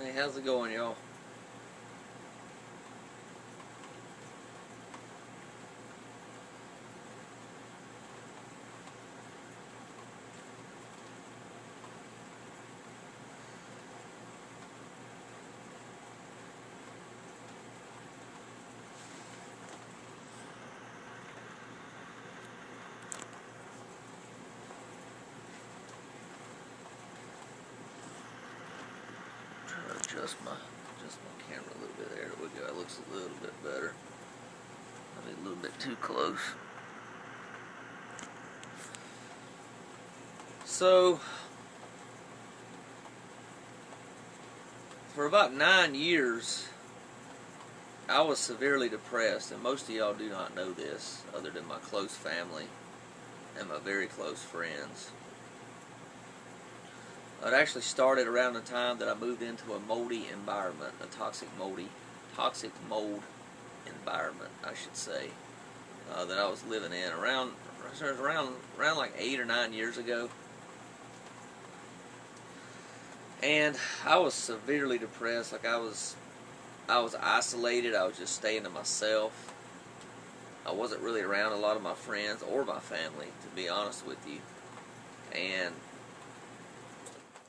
Hey, how's it going, y'all? Trying to adjust my camera a little bit. There we go. It looks a little bit better. Maybe a little bit too close. So, for about 9 years, I was severely depressed, and most of y'all do not know this, other than my close family and my very close friends. It actually started around the time that I moved into a moldy environment, a toxic mold environment, I should say, that I was living in around like 8 or 9 years ago. And I was severely depressed. Like I was isolated. I was just staying to myself. I wasn't really around a lot of my friends or my family, to be honest with you. And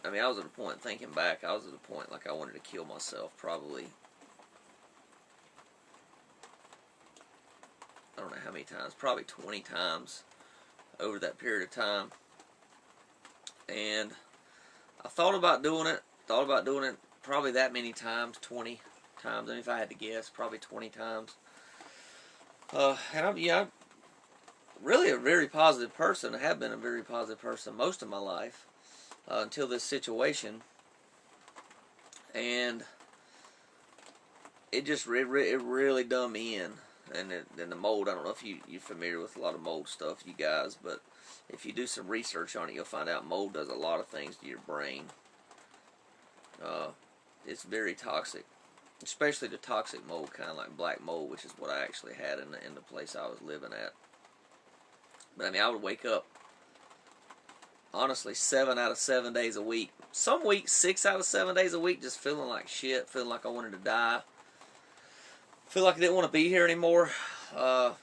I mean, I was at a point, thinking back, I was at a point like I wanted to kill myself, probably, I don't know how many times, probably 20 times over that period of time. And I thought about doing it probably that many times, 20 times. I mean, if I had to guess, probably 20 times. And I'm really a very positive person. I have been a very positive person most of my life, until this situation. And it really done me in. And the mold, I don't know if you're familiar with a lot of mold stuff, you guys, but if you do some research on it, you'll find out mold does a lot of things to your brain. It's very toxic, especially the toxic mold, kind of like black mold, which is what I actually had in the place I was living at. But I mean, I would wake up, honestly, 7 out of 7 days a week. Some weeks, 6 out of 7 days a week, just feeling like shit, feeling like I wanted to die. Feel like I didn't want to be here anymore. And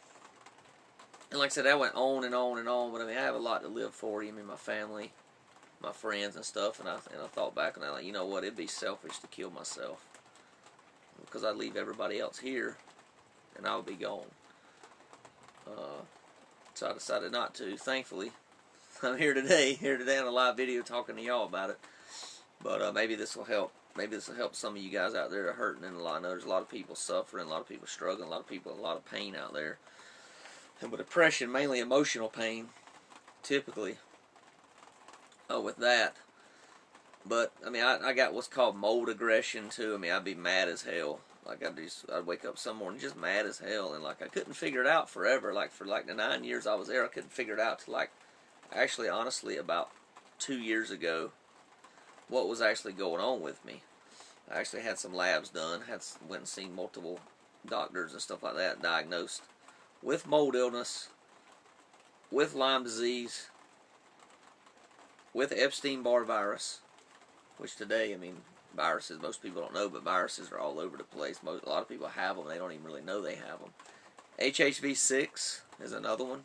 like I said, that went on and on and on. But I mean, I have a lot to live for. I mean, my family, my friends and stuff. And I thought back and I like, you know what? It'd be selfish to kill myself, because I'd leave everybody else here, and I would be gone. So I decided not to. Thankfully, I'm here today on a live video talking to y'all about it. But maybe this will help. Maybe this will help some of you guys out there that are hurting. And I know there's a lot of people suffering, a lot of people struggling, a lot of people in a lot of pain out there. And with depression, mainly emotional pain, typically, with that. But, I mean, I got what's called mold aggression, too. I mean, I'd be mad as hell. Like, I'd wake up some morning just mad as hell. And, like, I couldn't figure it out forever. Like, for, like, the 9 years I was there, I couldn't figure it out till, like, actually, honestly, about 2 years ago, what was actually going on with me. I actually had some labs done, went and seen multiple doctors and stuff like that, diagnosed with mold illness, with Lyme disease, with Epstein-Barr virus, which today, I mean, viruses, most people don't know, but viruses are all over the place. A lot of people have them, they don't even really know they have them. HHV6 is another one.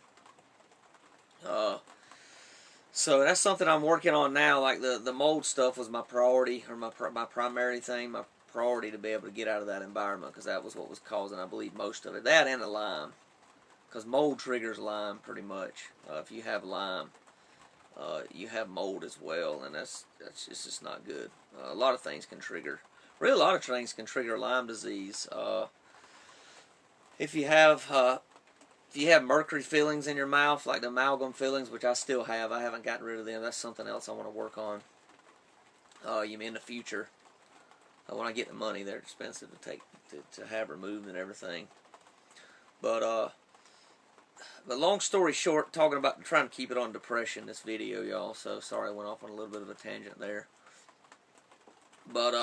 So that's something I'm working on now. Like the mold stuff was my priority, or my primary thing, my priority to be able to get out of that environment, because that was what was causing, I believe, most of it. That and the Lyme, because mold triggers Lyme pretty much. If you have Lyme, you have mold as well, and that's just not good. A lot of things can trigger. Really, a lot of things can trigger Lyme disease. If you have mercury fillings in your mouth, like the amalgam fillings, which I still have, I haven't gotten rid of them. That's something else I want to work on. You mean in the future, when I get the money, they're expensive to have removed and everything. But long story short, talking about trying to keep it on depression, this video, y'all. So sorry I went off on a little bit of a tangent there. But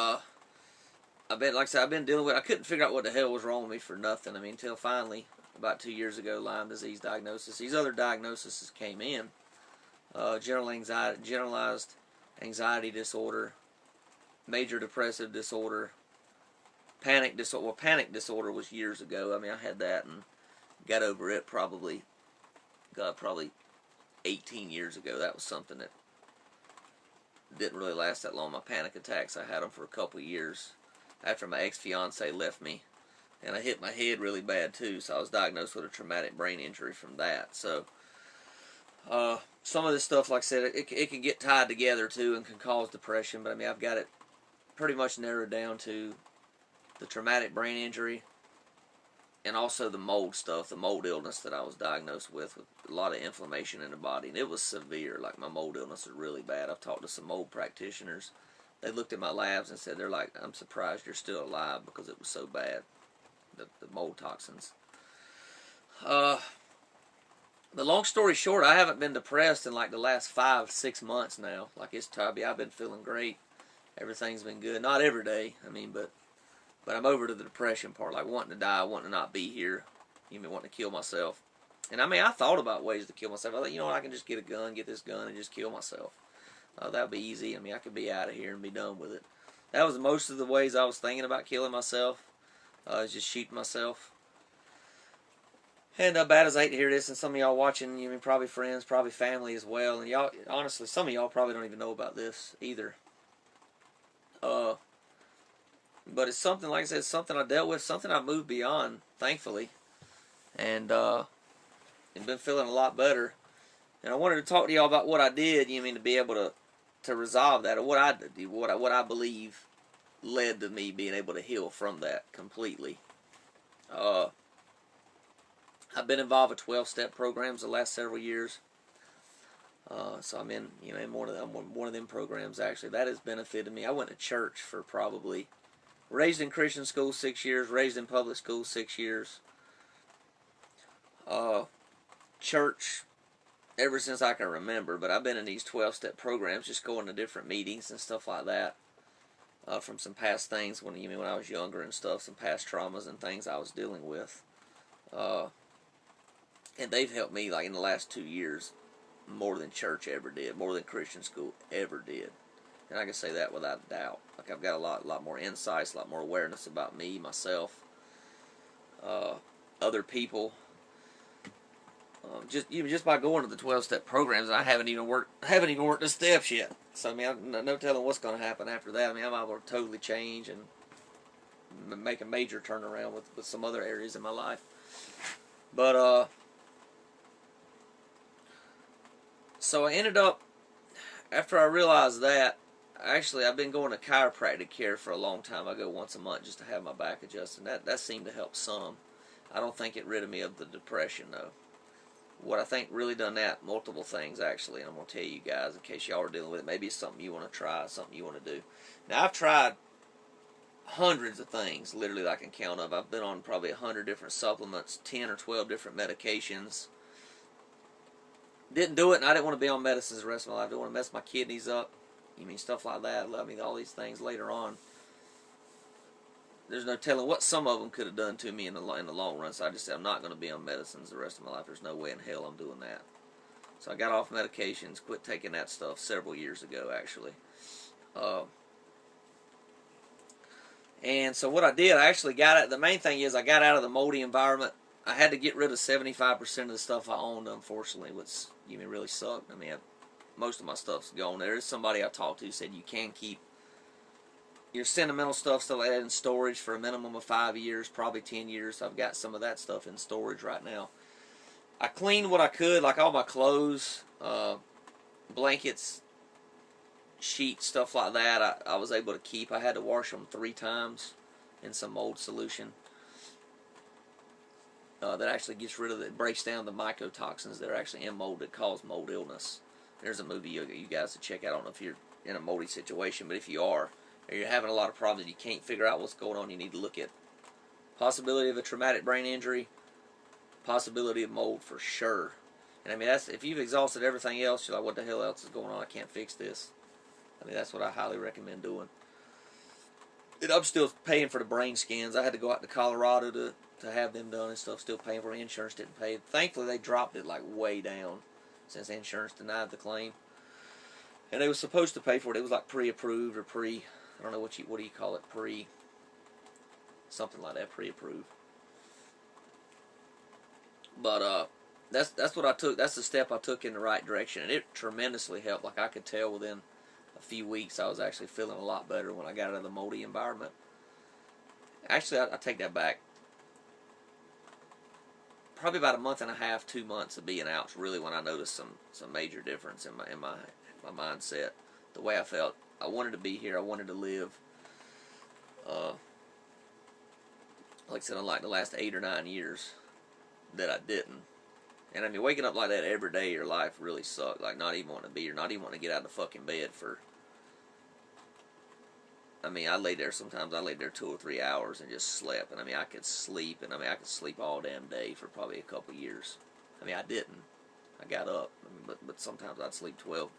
like I said, I've been dealing with. I couldn't figure out what the hell was wrong with me for nothing. I mean, until finally, about 2 years ago, Lyme disease diagnosis. These other diagnoses came in. Generalized anxiety disorder, major depressive disorder, panic disorder. Well, panic disorder was years ago. I mean, I had that and got over it probably 18 years ago. That was something that didn't really last that long. My panic attacks, I had them for a couple of years after my ex-fiance left me. And I hit my head really bad too, so I was diagnosed with a traumatic brain injury from that. So some of this stuff, like I said, it can get tied together too and can cause depression. But I mean, I've got it pretty much narrowed down to the traumatic brain injury and also the mold stuff, the mold illness that I was diagnosed with a lot of inflammation in the body. And it was severe. Like, my mold illness is really bad. I've talked to some mold practitioners. They looked at my labs and said, they're like, I'm surprised you're still alive because it was so bad. The mold toxins. The long story short, I haven't been depressed in like the last 5-6 months now. Like, it's Tubby. I've been feeling great. Everything's been good. Not every day, I mean, but I'm over to the depression part, like wanting to die, wanting to not be here, even wanting to kill myself. And I mean, I thought about ways to kill myself. I thought, you know what, I can just get this gun and just kill myself. That would be easy. I mean, I could be out of here and be done with it. That was most of the ways I was thinking about killing myself. Just shooting myself. And bad as I hate to hear this, and some of y'all watching, you mean probably friends, probably family as well, and y'all, honestly, some of y'all probably don't even know about this either. But it's something, like I said, something I dealt with, something I moved beyond, thankfully, and been feeling a lot better. And I wanted to talk to y'all about what I did, you mean, to be able to resolve that, or what I did, what I believe led to me being able to heal from that completely. I've been involved with 12-step programs the last several years. So I'm in one of them programs actually. That has benefited me. I went to church for probably, raised in Christian school 6 years, raised in public school 6 years. Church ever since I can remember, but I've been in these 12-step programs, just going to different meetings and stuff like that. From some past things when I was younger and stuff, some past traumas and things I was dealing with. And they've helped me, like, in the last 2 years more than church ever did, more than Christian school ever did. And I can say that without a doubt. Like, I've got a lot more insights, a lot more awareness about me, myself, other people. Just by going to the 12-step programs, I haven't even worked the steps yet. So I mean, no telling what's going to happen after that. I mean, I'm able to totally change and make a major turnaround with some other areas in my life. But so I ended up, after I realized that, actually I've been going to chiropractic care for a long time. I go once a month just to have my back adjusted. That seemed to help some. I don't think it rid me of the depression though. What I think really done that, multiple things actually, and I'm going to tell you guys in case y'all are dealing with it. Maybe it's something you want to try, something you want to do. Now, I've tried hundreds of things, literally, that I can count up. I've been on probably 100 different supplements, 10 or 12 different medications. Didn't do it, and I didn't want to be on medicines the rest of my life. I didn't want to mess my kidneys up. You mean stuff like that. I mean, all these things later on. There's no telling what some of them could have done to me in the long run. So I just said, I'm not going to be on medicines the rest of my life. There's no way in hell I'm doing that. So I got off medications, quit taking that stuff several years ago, actually. And so what I did, I actually got it. The main thing is I got out of the moldy environment. I had to get rid of 75% of the stuff I owned, unfortunately, which really sucked. I mean, most of my stuff's gone. There is somebody I talked to who said you can keep your sentimental stuff still in storage for a minimum of 5 years, probably 10 years. I've got some of that stuff in storage right now. I cleaned what I could, like all my clothes, blankets, sheets, stuff like that. I was able to keep. I had to wash them 3 times in some mold solution. That actually gets rid of it, breaks down the mycotoxins that are actually in mold that cause mold illness. There's a movie you guys should check out. I don't know if you're in a moldy situation, but if you are, or you're having a lot of problems and you can't figure out what's going on, you need to look at possibility of a traumatic brain injury, possibility of mold for sure. And I mean, that's if you've exhausted everything else, you're like, what the hell else is going on? I can't fix this. I mean, that's what I highly recommend doing. And I'm still paying for the brain scans. I had to go out to Colorado to have them done and stuff. Still paying for it. Insurance didn't pay. Thankfully, they dropped it like way down since insurance denied the claim. And they were supposed to pay for it. It was like pre-approved or I don't know what do you call it, something like that, pre-approved. But that's what I took. That's the step I took in the right direction, and it tremendously helped. Like I could tell within a few weeks I was actually feeling a lot better when I got out of the moldy environment. Actually, I take that back. Probably about a month and a half, 2 months of being out is really when I noticed some major difference in my mindset, the way I felt. I wanted to be here. I wanted to live. Like I said, unlike the last 8 or 9 years that I didn't. And I mean, waking up like that every day, your life really sucked. Like not even wanting to be here, not even wanting to get out of the fucking bed for. I mean, I laid there sometimes. I laid there 2 or 3 hours and just slept. And I mean, I could sleep, and I mean, I could sleep all damn day for probably a couple years. I mean, I didn't. I got up, I mean, but sometimes I'd sleep 12,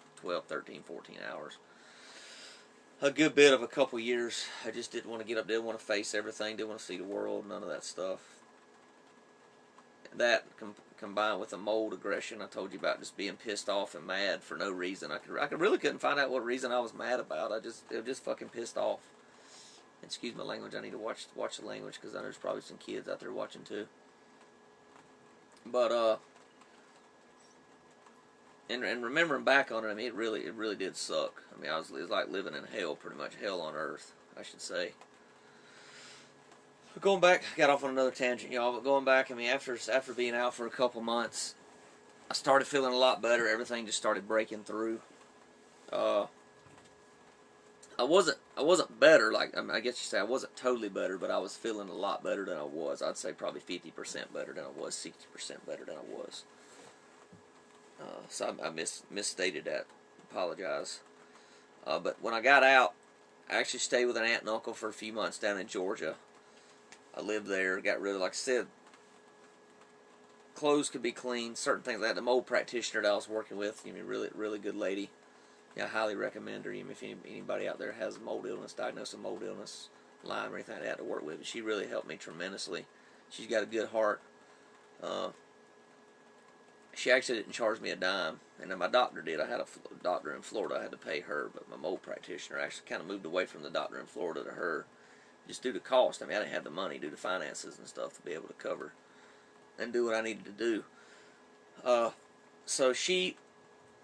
13, 14 hours. A good bit of a couple years. I just didn't want to get up, didn't want to face everything, didn't want to see the world, none of that stuff. That combined with the mold aggression I told you about, just being pissed off and mad for no reason. I really couldn't find out what reason I was mad about. It was just fucking pissed off. Excuse my language. I need to watch the language because I know there's probably some kids out there watching too. But and remembering back on it, I mean, it really did suck. I mean, it was like living in hell, pretty much hell on earth, I should say. Going back, I got off on another tangent, y'all, but going back, I mean, after being out for a couple months, I started feeling a lot better. Everything just started breaking through. I wasn't better, like, I mean, I guess you say I wasn't totally better, but I was feeling a lot better than I was. I'd say probably 50% better than I was, 60% better than I was. So I misstated that. Apologize. But when I got out, I actually stayed with an aunt and uncle for a few months down in Georgia. I lived there, got rid of, like I said, clothes could be cleaned, certain things like that. The mold practitioner that I was working with, you know, really good lady. Yeah, I highly recommend her. Even if anybody out there has a mold illness, diagnosed with mold illness, Lyme or anything like that to work with, she really helped me tremendously. She's got a good heart. She actually didn't charge me a dime, and then my doctor did. I had a doctor in Florida. I had to pay her, but my mold practitioner actually kind of moved away from the doctor in Florida to her, just due to cost. I mean, I didn't have the money due to finances and stuff to be able to cover and do what I needed to do. So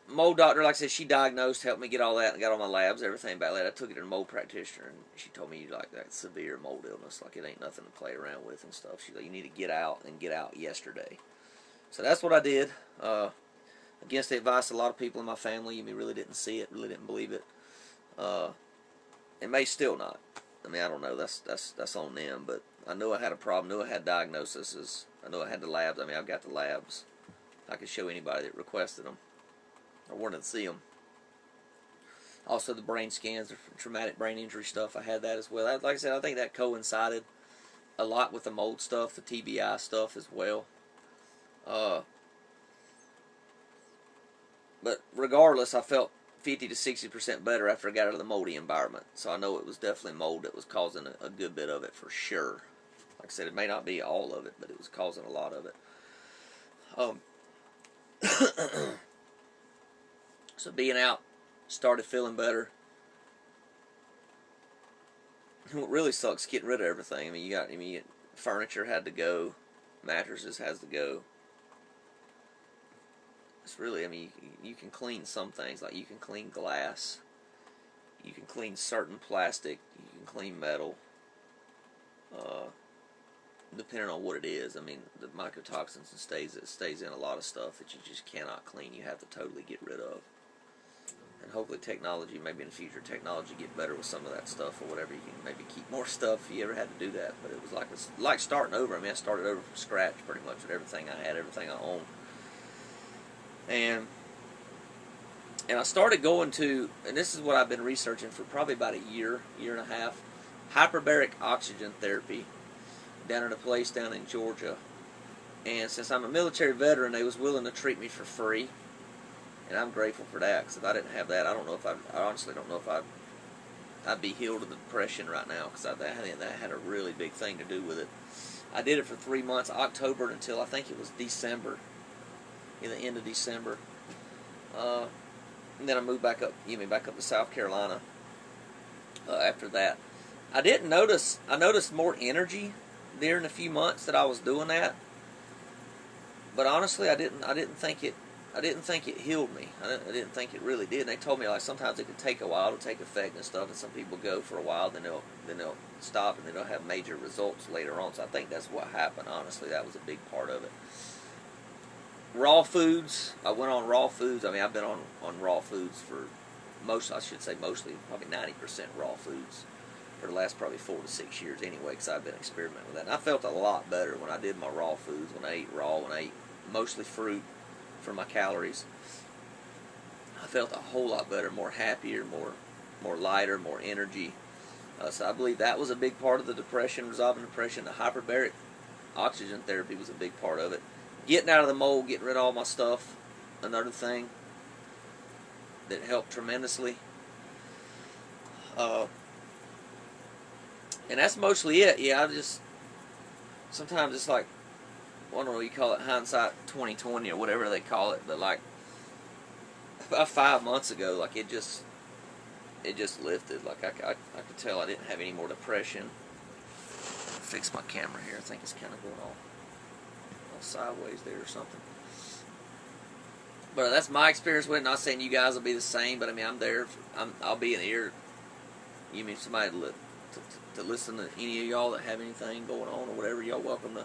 mold doctor, like I said, she diagnosed, helped me get all that, and got all my labs, everything back there. I took it to the mold practitioner, and she told me, like, that severe mold illness, like it ain't nothing to play around with and stuff. She's like, you need to get out, and get out yesterday. So that's what I did. Against the advice of a lot of people in my family, you really didn't see it, really didn't believe it. It may still not. I mean, I don't know. That's on them. But I knew I had a problem. Knew I had diagnoses. I knew I had the labs. I mean, I've got the labs. I could show anybody that requested them or wanted to see them. Also, the brain scans, the traumatic brain injury stuff. I had that as well. Like I said, I think that coincided a lot with the mold stuff, the TBI stuff as well. But regardless, I felt 50 to 60% better after I got out of the moldy environment. So I know it was definitely mold that was causing a good bit of it for sure. Like I said, it may not be all of it, but it was causing a lot of it. So being out, started feeling better. What really sucks getting rid of everything. I mean, furniture had to go, mattresses has to go. It's really, I mean, you can clean some things, like you can clean glass, you can clean certain plastic, you can clean metal, depending on what it is. I mean, the mycotoxins and stays in a lot of stuff that you just cannot clean. You have to totally get rid of. And hopefully technology, maybe in the future, technology get better with some of that stuff or whatever. You can maybe keep more stuff if you ever had to do that. But it was like starting over. I mean, I started over from scratch pretty much with everything I had, everything I owned. And I started going to, and this is what I've been researching for probably about a year and a half, hyperbaric oxygen therapy down at a place down in Georgia. And since I'm a military veteran, they was willing to treat me for free. And I'm grateful for that, because if I didn't have that, I honestly don't know if I'd be healed of the depression right now, because that had a really big thing to do with it. I did it for 3 months, October until I think it was December, in the end of December. And then I moved back up to South Carolina. after that. I noticed more energy during the few months that I was doing that. But honestly, I didn't think it healed me. I didn't think it really did. And they told me like sometimes it could take a while to take effect and stuff, and some people go for a while, then they'll stop and then they'll have major results later on. So I think that's what happened. Honestly, that was a big part of it. Raw foods. I went on raw foods. I mean, I've been on raw foods for mostly probably 90% raw foods for the last probably 4 to 6 years anyway, because I've been experimenting with that. And I felt a lot better when I did my raw foods, when I ate raw, when I ate mostly fruit for my calories. I felt a whole lot better, more happier, more lighter, more energy. So I believe that was a big part of the depression, resolving depression. The hyperbaric oxygen therapy was a big part of it. Getting out of the mold, getting rid of all my stuff, another thing that helped tremendously. And that's mostly it. Yeah, sometimes it's like, I don't know what you call it, hindsight 2020 or whatever they call it, but like about 5 months ago, like it just lifted. Like I could tell I didn't have any more depression. Fix my camera here. I think it's kind of going all sideways there or something. But that's my experience with it. Not saying you guys will be the same, but I mean I'll be an ear. You mean somebody to listen to any of y'all that have anything going on or whatever? Y'all welcome to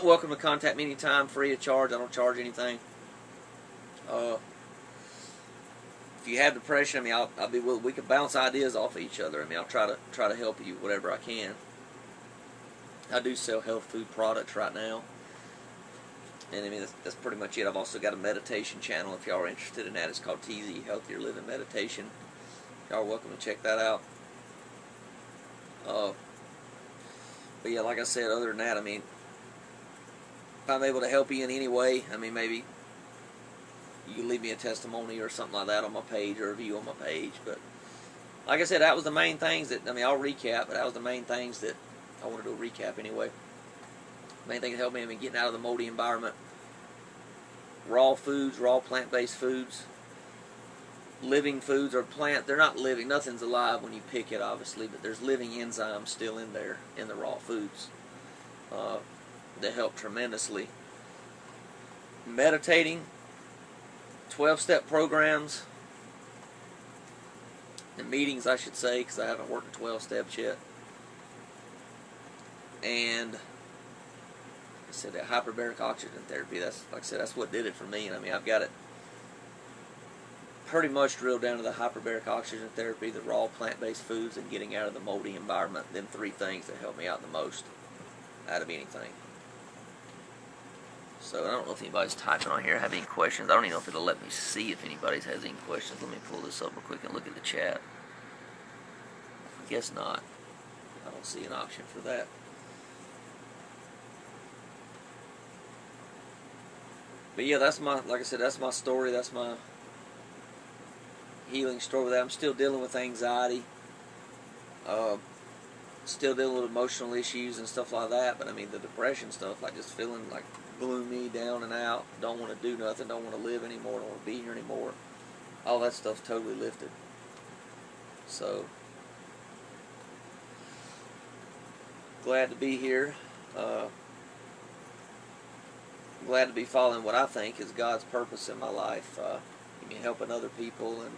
welcome to contact me anytime, free of charge. I don't charge anything. If you have depression, I mean I'll be willing. We can bounce ideas off of each other. I mean I'll try to help you whatever I can. I do sell health food products right now. And I mean, that's pretty much it. I've also got a meditation channel if y'all are interested in that. It's called Healthier Living Meditation. Y'all are welcome to check that out. But yeah, like I said, other than that, I mean, if I'm able to help you in any way, I mean, maybe you can leave me a testimony or something like that on my page or a review on my page. But like I said, that was the main things that, I mean, I'll recap, but that was the main things that I want to do a recap anyway. Main thing that helped me, I mean, getting out of the moldy environment. Raw foods, raw plant-based foods. Living foods or plant, they're not living. Nothing's alive when you pick it, obviously, but there's living enzymes still in there in the raw foods that help tremendously. Meditating, 12-step programs, and meetings, I should say, because I haven't worked the 12 steps yet. And I said that hyperbaric oxygen therapy, that's, like I said, that's what did it for me. And I mean, I've got it pretty much drilled down to the hyperbaric oxygen therapy, the raw plant-based foods, and getting out of the moldy environment. Them 3 things that help me out the most out of anything. So I don't know if anybody's typing on here, have any questions. I don't even know if it'll let me see if anybody has any questions. Let me pull this up real quick and look at the chat. I guess not. I don't see an option for that. But yeah, that's my, like I said, that's my story. That's my healing story with that. I'm still dealing with anxiety. Still dealing with emotional issues and stuff like that. But I mean, the depression stuff, like just feeling like gloomy, down and out, don't want to do nothing, don't want to live anymore, don't want to be here anymore. All that stuff's totally lifted. So, glad to be here. Glad to be following what I think is God's purpose in my life. Helping other people, and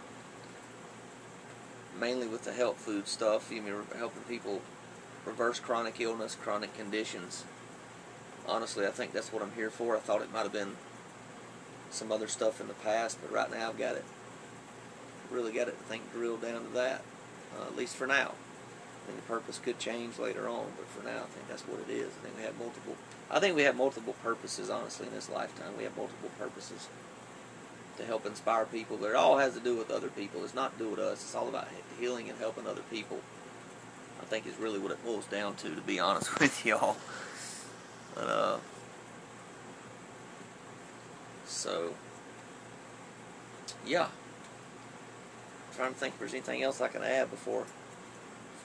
mainly with the health food stuff. Helping people reverse chronic illness, chronic conditions. Honestly, I think that's what I'm here for. I thought it might have been some other stuff in the past, but right now I've got it, really got it, I think, drilled down to that, at least for now. I mean, the purpose could change later on, but for now, I think that's what it is. I think we have multiple purposes, honestly, in this lifetime. We have multiple purposes to help inspire people, but it all has to do with other people. It's not to do with us. It's all about healing and helping other people. I think is really what it boils down to be honest with y'all. But, so, yeah. I'm trying to think if there's anything else I can add before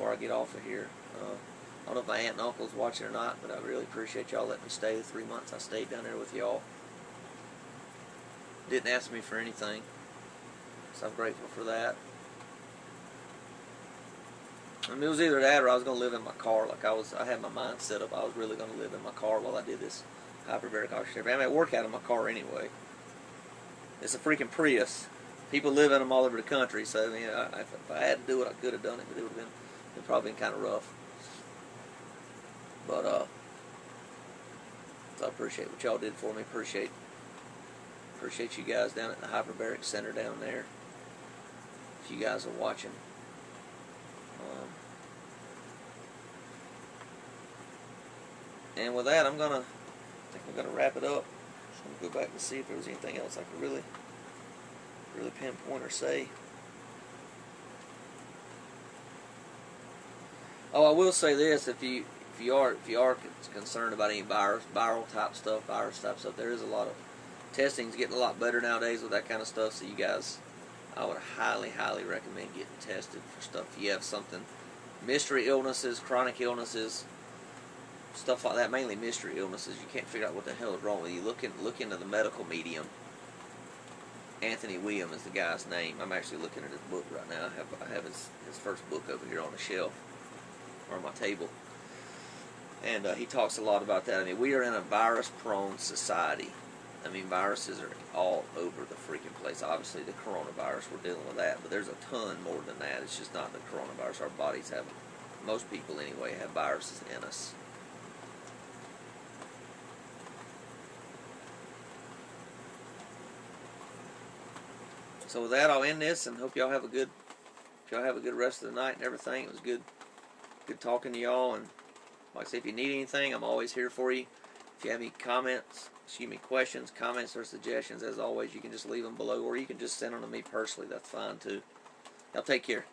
I get off of here. I don't know if my aunt and uncle's watching or not, but I really appreciate y'all letting me stay the 3 months I stayed down there with y'all. Didn't ask me for anything, so I'm grateful for that. I mean, it was either that or I was going to live in my car. Like I had my mind set up. I was really going to live in my car while I did this hyperbaric oxygen therapy. I mean, I work out of my car anyway. It's a freaking Prius. People live in them all over the country. So I mean, if I had to do it, I could have done it, but it would have been probably been kind of rough. But so I appreciate what y'all did for me. Appreciate you guys down at the hyperbaric center down there. If you guys are watching. And with that, I think I'm gonna wrap it up. So I'm gonna go back and see if there was anything else I could really pinpoint or say. Oh, I will say this: if you are concerned about any viral type stuff, there is a lot of testing's getting a lot better nowadays with that kind of stuff. So you guys, I would highly recommend getting tested for stuff. If you have something, mystery illnesses, chronic illnesses, stuff like that, mainly mystery illnesses, you can't figure out what the hell is wrong with you. Look into the medical medium. Anthony William is the guy's name. I'm actually looking at his book right now. I have his first book over here on the shelf or on my table, and he talks a lot about that. I mean, we are in a virus-prone society. I mean, viruses are all over the freaking place. Obviously, the coronavirus, we're dealing with that, but there's a ton more than that. It's just not the coronavirus. Our bodies have, most people anyway, have viruses in us. So with that, I'll end this and hope y'all have a good rest of the night and everything. It was good talking to y'all. And like I say, if you need anything, I'm always here for you. If you have any questions, comments, or suggestions, as always, you can just leave them below, or you can just send them to me personally. That's fine too. Y'all take care.